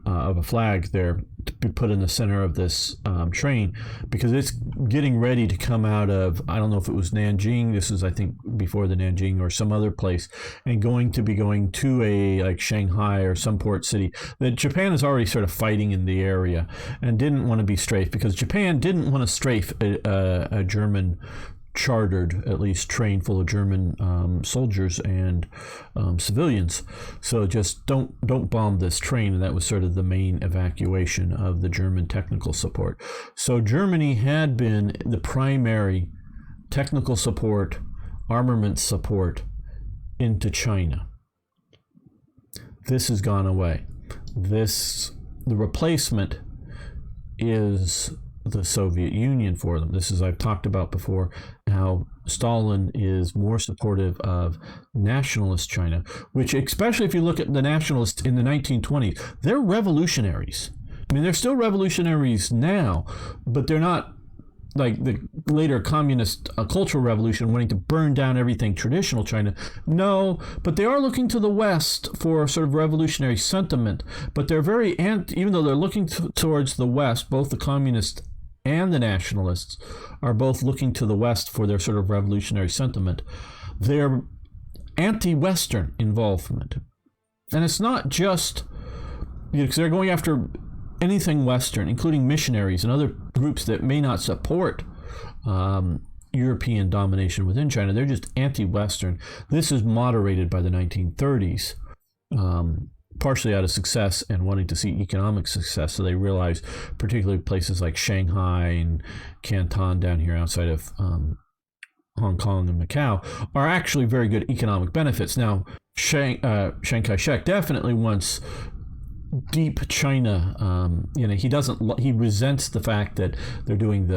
of a flag there to be put in the center of this train, because it's getting ready to come out of, I don't know if it was Nanjing, this is I think before the Nanjing or some other place, and going to a like Shanghai or some port city that Japan is already sort of fighting in the area and didn't want to be strafed, because Japan didn't want to strafe a German chartered, at least train full of German soldiers and civilians. So just don't bomb this train. And that was sort of the main evacuation of the German technical support. So Germany had been the primary technical support, armament support into China. This has gone away. The replacement is the Soviet Union for them. This is, I've talked about before, how Stalin is more supportive of nationalist China, which, especially if you look at the nationalists in the 1920s, they're revolutionaries. I mean, they're still revolutionaries now, but they're not like the later communist cultural revolution wanting to burn down everything traditional China. No, but they are looking to the West for sort of revolutionary sentiment. But they're very even though they're looking towards the West, both the communists and the nationalists are both looking to the West for their sort of revolutionary sentiment. They're anti-Western involvement. And it's not just because they're going after anything Western, including missionaries and other groups that may not support European domination within China. They're just anti-Western. This is moderated by the 1930s, partially out of success and wanting to see economic success. So they realize, particularly places like Shanghai and Canton down here outside of Hong Kong and Macau, are actually very good economic benefits. Now, Chiang Kai-shek definitely wants deep China. He resents the fact that they're doing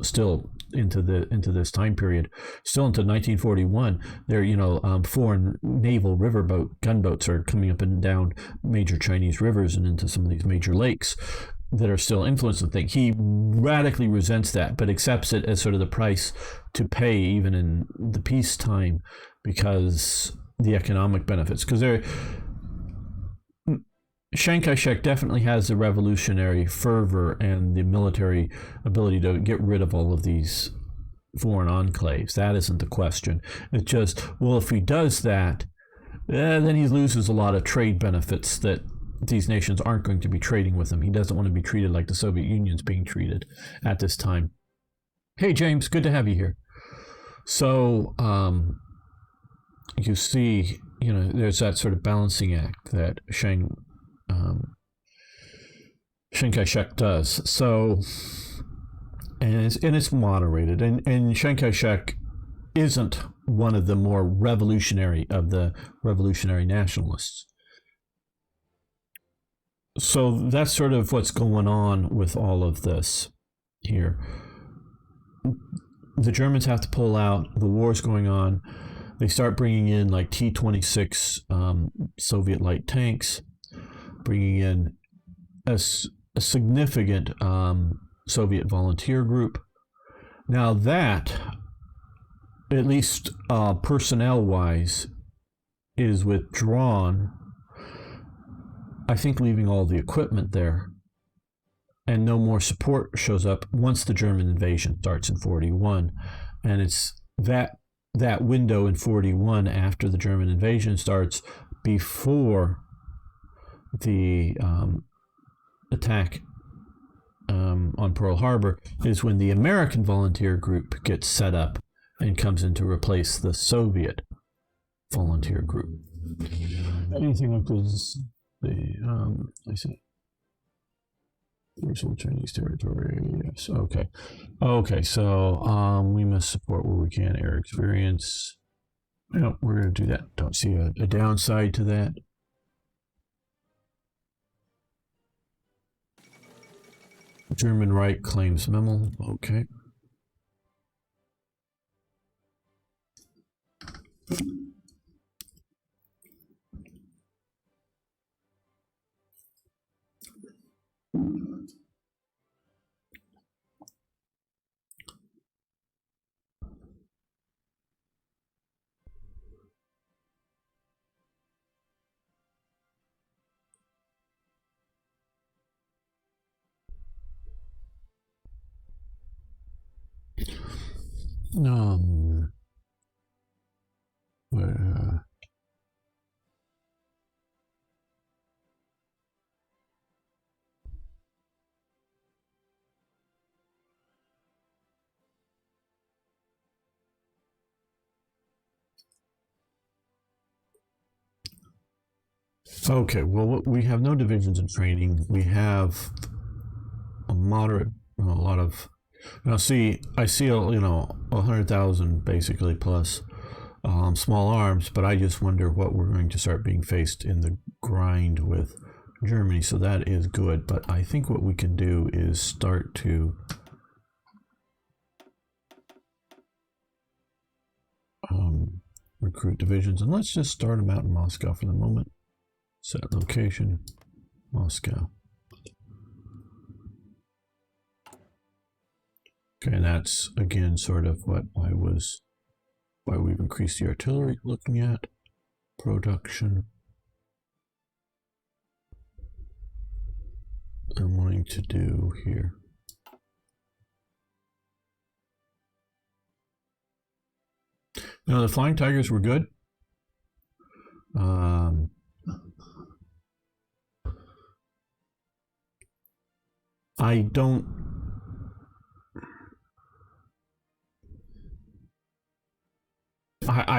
still into this time period, still into 1941. They're foreign naval gunboats are coming up and down major Chinese rivers and into some of these major lakes that are still influencing things. He radically resents that, but accepts it as sort of the price to pay even in the peacetime, because the economic benefits. Because Chiang Kai-shek definitely has the revolutionary fervor and the military ability to get rid of all of these foreign enclaves. That isn't the question. It's just, well, if he does that, then he loses a lot of trade benefits that these nations aren't going to be trading with him. He doesn't want to be treated like the Soviet Union's being treated at this time. Hey, James, good to have you here. So, you see, there's that sort of balancing act that Chiang Kai-shek does. So, and it's moderated, and Chiang Kai-shek isn't one of the more revolutionary of the revolutionary nationalists. So that's sort of what's going on with all of this here. The Germans have to pull out. The war's going on. They start bringing in like T-26 Soviet light tanks, bringing in a significant Soviet volunteer group. Now that, at least personnel-wise, is withdrawn, I think leaving all the equipment there, and no more support shows up once the German invasion starts in 41. And it's that window in 41 after the German invasion starts, before the attack on Pearl Harbor, is when the American volunteer group gets set up and comes in to replace the Soviet volunteer group. Anything like this? I see. Virtual Chinese territory. Yes. Okay. Okay. So we must support where we can air experience. No, we're going to do that. Don't see a downside to that. German Reich claims memo. Okay. Okay, well, we have no divisions in training. We have a moderate, a lot of. Now, I see, 100,000 basically plus small arms, but I just wonder what we're going to start being faced in the grind with Germany. So that is good, but I think what we can do is start to recruit divisions, and let's just start them out in Moscow for the moment. Set location, Moscow. Okay, and that's again sort of why we've increased the artillery. Looking at production, I'm wanting to do here. Now the Flying Tigers were good.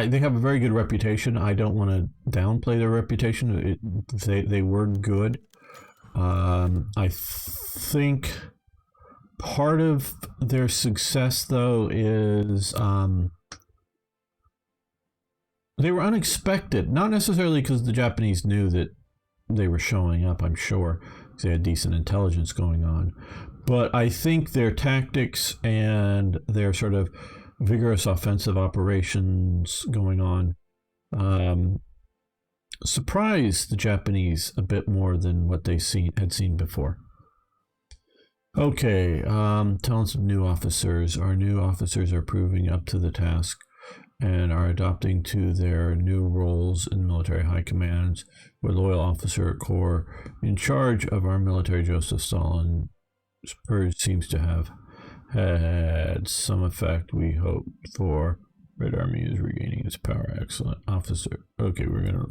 They have a very good reputation. I don't want to downplay their reputation. They were good. I think part of their success, though, is they were unexpected. Not necessarily because the Japanese knew that they were showing up, I'm sure, because they had decent intelligence going on. But I think their tactics and their sort of vigorous offensive operations going on surprised the Japanese a bit more than what they had seen before. Okay, talents of new officers. Our new officers are proving up to the task and are adopting to their new roles in military high commands. We're loyal officer corps in charge of our military. Joseph Stalin seems to have had some effect we hoped for. Red Army is regaining its power. Excellent. Officer. Okay, we're gonna...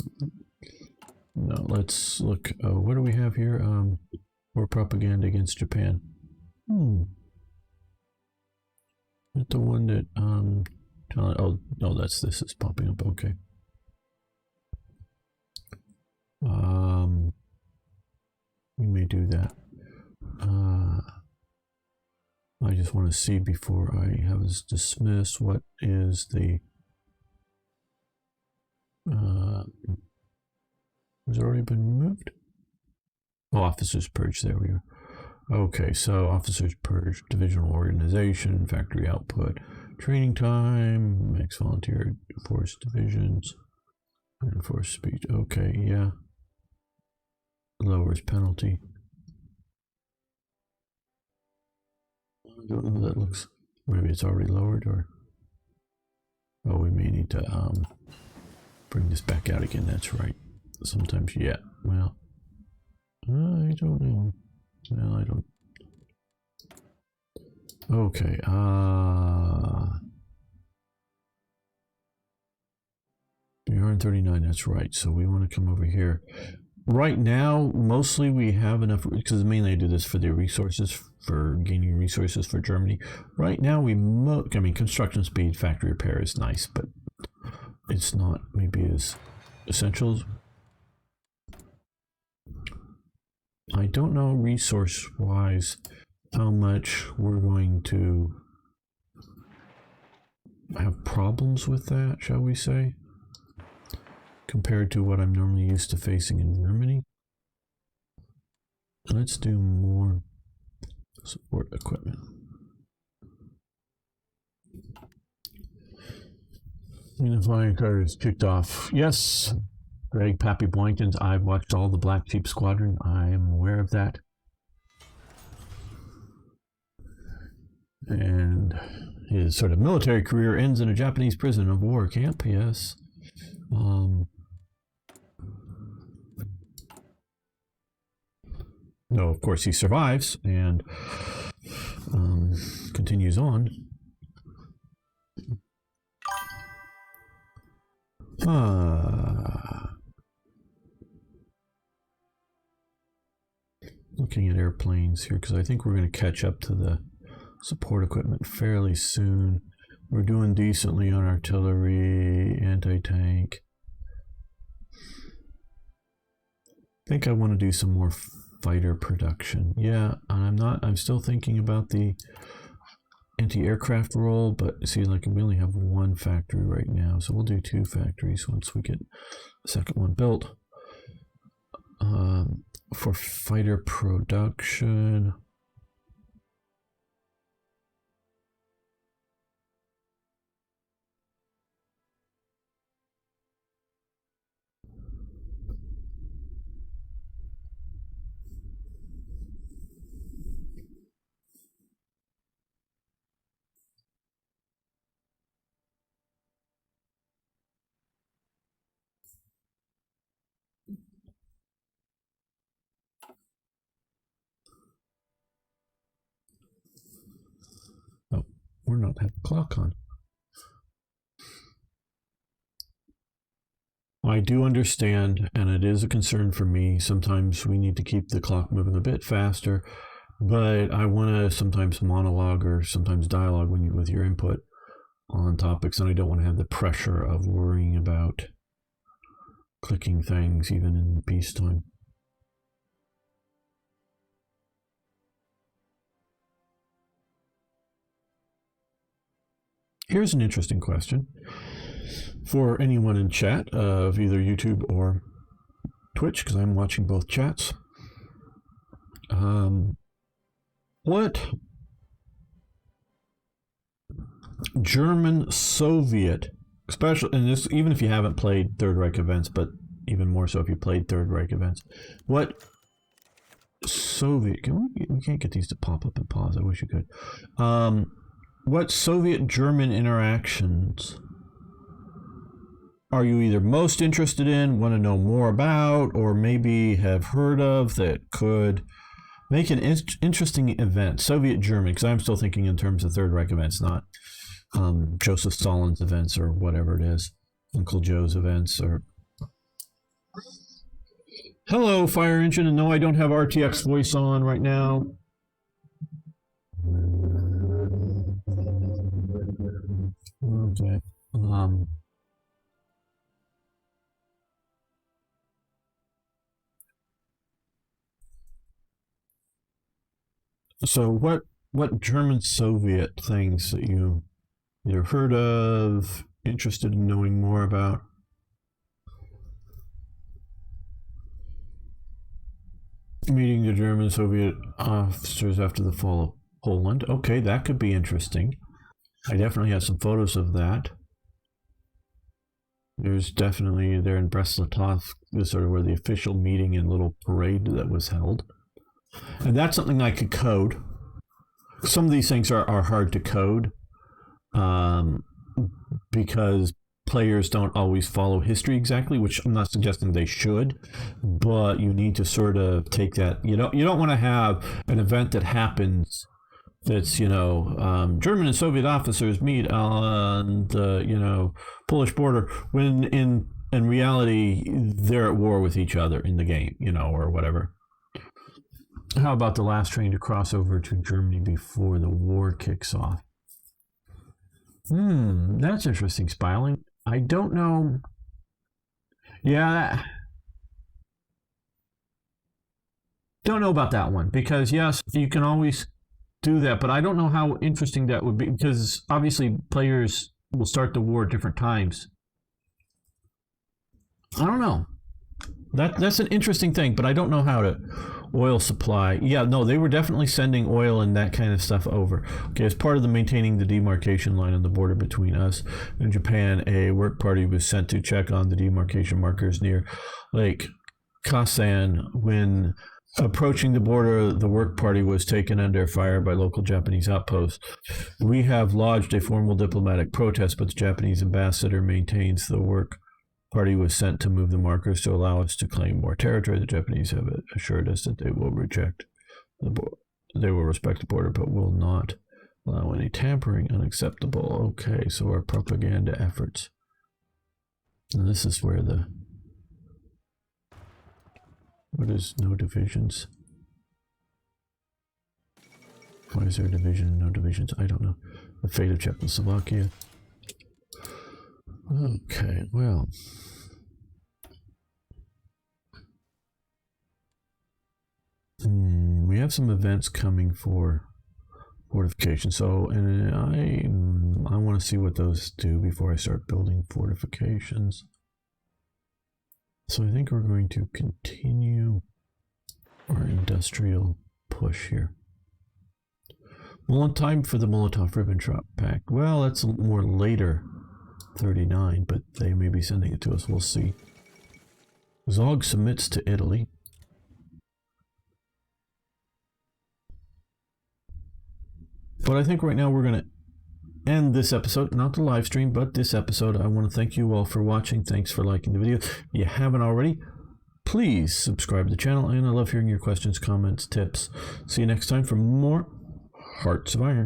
No, let's look. What do we have here? War propaganda against Japan. Not the one that... oh, no, this is popping up. Okay. We may do that. I just want to see before I have us dismiss what is the Has it already been removed? Oh, officers purged. There we are. Okay, so officers purged, divisional organization, factory output, training time, max volunteer force divisions, enforced speech. Okay, yeah. Lowers penalty. I don't know how that looks. Maybe it's already lowered, or oh, we may need to bring this back out again. That's right. Sometimes, yeah. Well, I don't know. Well, I don't. Okay. 339. That's right. So we want to come over here. Right now, mostly we have enough, because mainly I do this for the resources, for gaining resources for Germany. Right now, I mean, construction speed, factory repair is nice, but it's not maybe as essential. I don't know resource-wise how much we're going to have problems with that, shall we say, compared to what I'm normally used to facing in Germany. Let's do more support equipment. Unifying card is kicked off. Yes, Greg Pappy Boykins. I've watched all the Black Sheep Squadron. I am aware of that. And his sort of military career ends in a Japanese prison of war camp. Yes. No, of course he survives and continues on. Looking at airplanes here, because I think we're going to catch up to the support equipment fairly soon. We're doing decently on artillery, anti-tank. I think I want to do some more fighter production. Yeah, I'm still thinking about the anti-aircraft role, but see, like we only have one factory right now, so we'll do 2 factories once we get the second one built. For fighter production, we're not having a clock on. I do understand, and it is a concern for me. Sometimes we need to keep the clock moving a bit faster, but I want to sometimes monologue or sometimes dialogue with your input on topics, and I don't want to have the pressure of worrying about clicking things even in peacetime. Here's an interesting question for anyone in chat of either YouTube or Twitch, because I'm watching both chats. What German Soviet, especially, and this even if you haven't played Third Reich events, but even more so if you played Third Reich events, what Soviet, we can't get these to pop up and pause. I wish you could. What Soviet-German interactions are you either most interested in, want to know more about, or maybe have heard of that could make an interesting event? Soviet-German, because I'm still thinking in terms of Third Reich events, not Joseph Stalin's events or whatever it is, Uncle Joe's events. Or hello, Fire Engine, and no, I don't have RTX voice on right now. Okay. So what German Soviet things that you either heard of, interested in knowing more about? German and Soviet officers after the fall of Poland. Okay, that could be interesting. I definitely have some photos of that. There's definitely, they're in Brest-Litovsk, sort of where the official meeting and little parade that was held. And that's something I could code. Some of these things are hard to code because players don't always follow history exactly, which I'm not suggesting they should, but you need to sort of take that. You don't want to have an event that happens that's, German and Soviet officers meet on the, Polish border when in reality they're at war with each other in the game, or whatever. How about the last train to cross over to Germany before the war kicks off? That's interesting, Spiling. I don't know. Yeah. Don't know about that one because, yes, you can always do that, but I don't know how interesting that would be because obviously players will start the war at different times. I don't know. That's an interesting thing, but I don't know how to. Oil supply. Yeah, no, they were definitely sending oil and that kind of stuff over. Okay, as part of the maintaining the demarcation line on the border between us and Japan, a work party was sent to check on the demarcation markers near Lake Kasan. When approaching the border, the work party was taken under fire by local Japanese outposts. We have lodged a formal diplomatic protest, but the Japanese ambassador maintains the work party was sent to move the markers to allow us to claim more territory. The Japanese have assured us that they will respect the border, but will not allow any tampering. Unacceptable. Okay, so our propaganda efforts. And this is where what is no divisions? Why is there a division and no divisions? I don't know. The fate of Czechoslovakia. Okay, well. We have some events coming for fortification. So, and I want to see what those do before I start building fortifications. So I think we're going to continue our industrial push here. Time for the Molotov-Ribbentrop Pact. Well, that's more later. 39, but they may be sending it to us. We'll see. Zog submits to Italy. But I think right now we're going to end this episode, not the live stream, but this episode. I want to thank you all for watching. Thanks for liking the video. If you haven't already, please subscribe to the channel, and I love hearing your questions, comments, tips. See you next time for more Hearts of Iron.